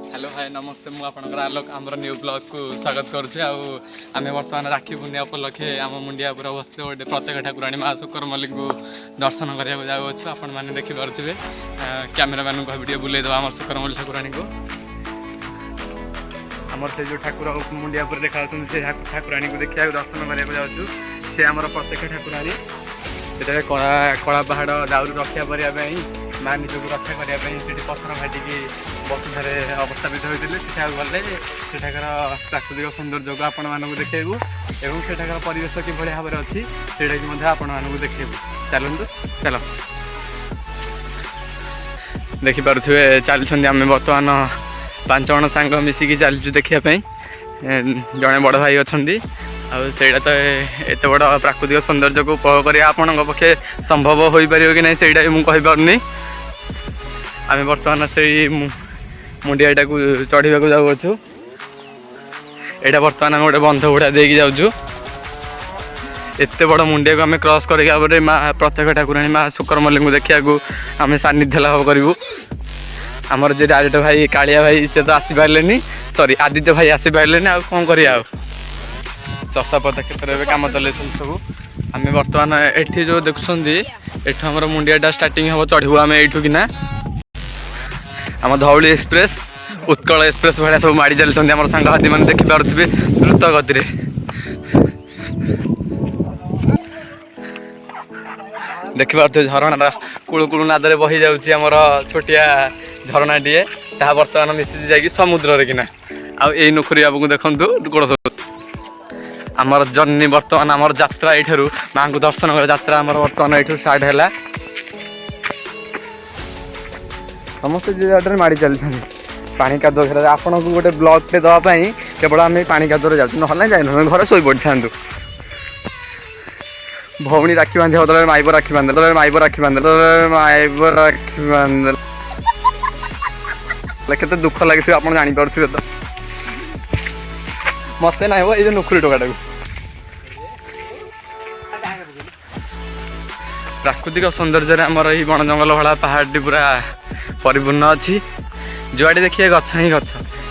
hello hi नमस्ते मुझे आपंकर आलोक आम न्यू ब्लॉग को स्वागत करुच्छे आम बर्तमान राखी पूर्णिमा उपलक्षे आम मुंडिया पूरा बसते गोटे प्रत्येक ठाकुराणी माँ शुक्र मल्लिक को दर्शन कराया जाऊँ आपण मैंने देखिपे कैमेरा मैन को टे बुले देवा आम शुक्र मल्लिक ठाकुराणी को आमर से जो ठाकुर मुंडिया पर देखा से ठाकुराणी को देखा दर्शन कराया जाऊँ सी आम प्रत्येक ठाकुराणी जो कला कला पहाड़ दाउरी रक्षा करने माँ निजक रक्षा करने पथर फाटिकी बसुधारे अवस्थापित होते गले सेठाकर प्राकृतिक सौंदर्य को आपण मानक देखू एवं सेठाकर परिवेश किभली भाव में अच्छी से आपण मानक देखू चलतु चल देखिपे चलते आम बर्तमान 5 जण सांग मिसिकी चलचु देखापी जड़े बड़ भाई अच्छा आईटा तो एत बड़ प्राकृतिक सौंदर्य को उपभोग कर आपण पक्षे संभव हो पार कि नहीं से मुझे पार्नी आम बर्तमान से मुंडिया को चढ़ा जाऊँ यहाँ बर्तमान आम गोटे बंध गुड़ा दे जाऊँ एत बड़ मुंडिया को आम क्रॉस कर माँ प्रत्येक ठाकुराणी माँ शुक्र मल्लिक को देखा आम सानिध्य लाभ करूँ आमर जे डायरेक्टर भाई कालिया भाई से तो आसीपारे सॉरी आदित्य भाई आसीपारे आ कौन कर चषापता क्षेत्र में कम चल सब आम बर्तमान एठी जो देखुं एठ आम मुंडिया स्टार्टिंग हम चढ़ू आम यू कि आम धौली एक्सप्रेस उत्कल एक्सप्रेस भाया सब माड़ी चलते आम सांगसाथी मैंने देखिपे द्रुत गति देखिपे झरणा कुलुकुलु नादरे बही जामर छोटिया झरणाटीए ता बर्तमान मिसी जा समुद्र किना आई नुखुरी बाबू को देखु गोड़ आमर जर्नी बर्तमान आमर यात्रा यू माँ को दर्शन कर यात्रा आमर बर्तमान यू स्टार्ट है समस्त जगह माड़ी चलते पानी कादुआ घेर आपन को गोटे ब्लॉग टे दवाई केवल आम पानी कादुआ जाऊँ ना जाए घर शोई पड़ी था भौणी राखी बांधे तले माइब राखी बांधे तले माइब राखी बांधे तले माइब राखी बांधे केते दुख लगे आप जानीपे तो मत ना हो ये नुखुरी टोका प्राकृतिक सौंदर्य आमर ये बण जंगल भाड़ा पहाड़ी पूरा परिपूर्ण अच्छी जुआड़े देखिए गछ ही गछ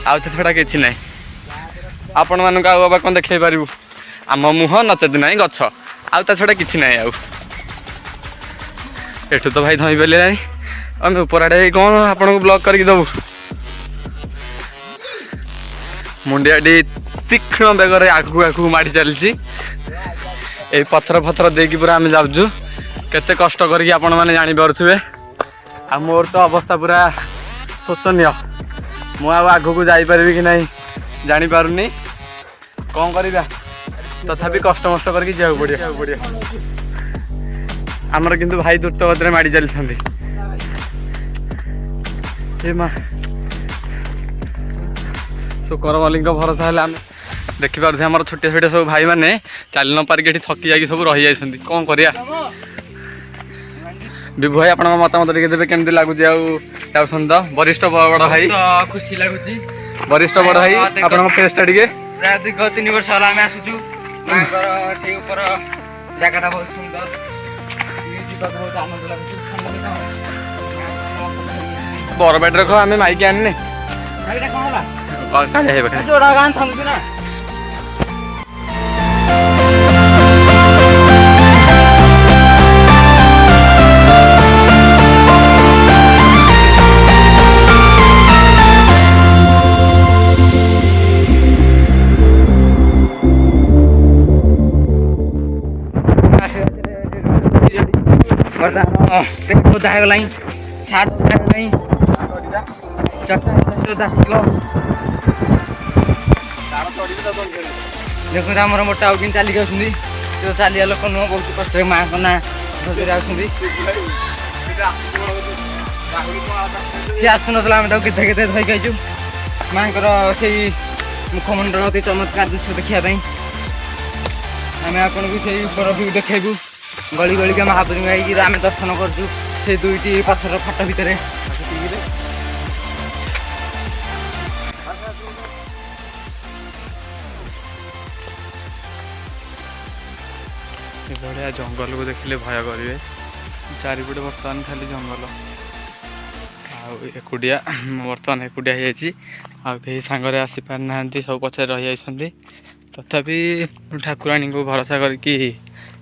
आउ तो छड़ा कि ना आपण मानक आबा कौन देखे पारू आम मुह नचेत ना गछ आउ ता छड़ा कि ना एठू तो भाई धई पेले आम ऊपर आड़े कौन आपन को ब्लॉक करके दबू मुंडियाटी तीक्ष्ण बेगर आगू आगू माड़ी चलती ये पथर फथर देकी पूरा आम जाऊँ केते कष्ट करके आपण मैंने जानीपे आ मोर तो अवस्था पूरा शोचनीय मु आग को जापरि कि नहीं जानीपारुनी कौन करवा तथापि कष्ट मस्ट करके जाऊँ पड़े आमर किंतु भाई द्रुत गति माड़ी चलती माँ शुक्र मल्लिक भरोसा है आम देखिपे आम छोटे छोटे सब भाई मैंने चल न पारिक ये थकी जाकि सब रही जाती कौन करा विभु भाई आपन मतामत टिके देबे केमती लागुची आउसन तो वरिष्ठ बड़ भाई खुशी लगुची वरिष्ठ बड़ भाई आपन फेस्टा टिके प्राय दीर्घ 3 वर्ष होला आमे आसुचु मांकर से ऊपर जगहटा बहुत सुंदर म्यूजिक बहुत आनंद लागुची बर बैठ रखो आमे माइक आनने भाईटा कोन होला काले हे बखा जोड़ा गान थांदु ना दागलाई छाट नहीं देखो आम मोटा कि चलिक चलिया लोक नुह बहुत कष्ट माँ को ना सी आसुन आम केते केते धरिक आईचु माँ से मुखमंडल अति चमत्कार दृश्य देखापी आम आपन को से ऊपर व्यू देखू गली गलिका महाप्रभु आम दर्शन करछु से दुईटी पथर फाट भितर भाया जंगल को देखिले भय करेंगे चारिपटे बर्तमान खाली जंगल एकुटिया बर्तमान एकुटिया ହେଇଯାଇଛି ଆଉ କେହି ସାଙ୍ଗରେ ଆସିପାରିନାହାନ୍ତି ସବୁ ପଛରେ ରହିଯାଇଛନ୍ତି ତଥାପି ଠାକୁରାଣୀଙ୍କୁ ଭରସା କରିକି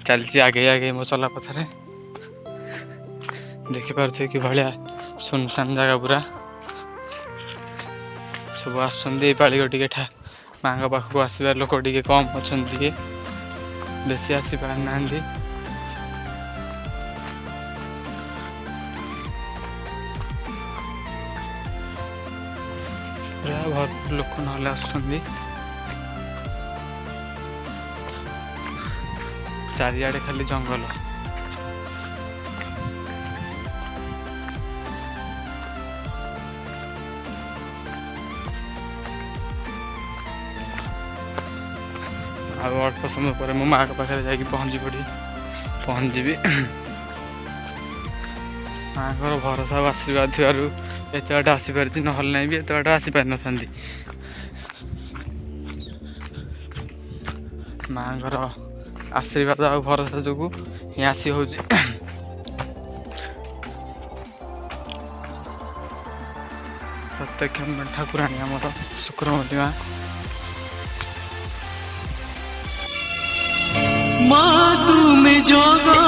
ଚାଲିଛି ଆଗେଇ ଆଗେଇ ମୋ ଚଲା ପଛରେ ଦେଖିପାରୁଥିବେ କି ଭଳିଆ ସୁନସାନ ଜାଗା ପୁରା ସବୁ ଆସୁଛନ୍ତି ଏଇ ପାଳିକ ଟିକେ ମାଙ୍କ ପାଖକୁ ଆସିବା ଲୋକ ଟିକେ କମ୍ ଅଛନ୍ତି ଟିକେ ବେଶୀ ଆସିପାରିନାହାନ୍ତି ଭରପୁର ଲୋକ ନହେଲେ ଆସୁଛନ୍ତି ଚାରିଆଡ଼େ ଖାଲି ଜଙ୍ଗଲ ଆଉ ଅଳ୍ପ ସମୟ ପରେ ମୋ ମାଆଙ୍କ ପାଖରେ ଯାଇକି ପହଞ୍ଚିଯିବି ମାଆଙ୍କର ଭରସା ଆଉ ଆଶୀର୍ବାଦ ଥିବାରୁ ଏତେ ବାଟ ଆସିପାରିଛି ନହେଲେ ନାହିଁ ବି ଏତେ ବାଟ ଆସିପାରିନଥାନ୍ତି ମାଆଙ୍କର ଆଶୀର୍ବାଦ ଆଉ ଭରସା ଯୋଗୁଁ ହିଁ ଆସି ହେଉଛି ପ୍ରତ୍ୟକ୍ଷ ଠାକୁରାଣୀ ଆମର ଶୁକ୍ରମତୀ माँ तुम जोगा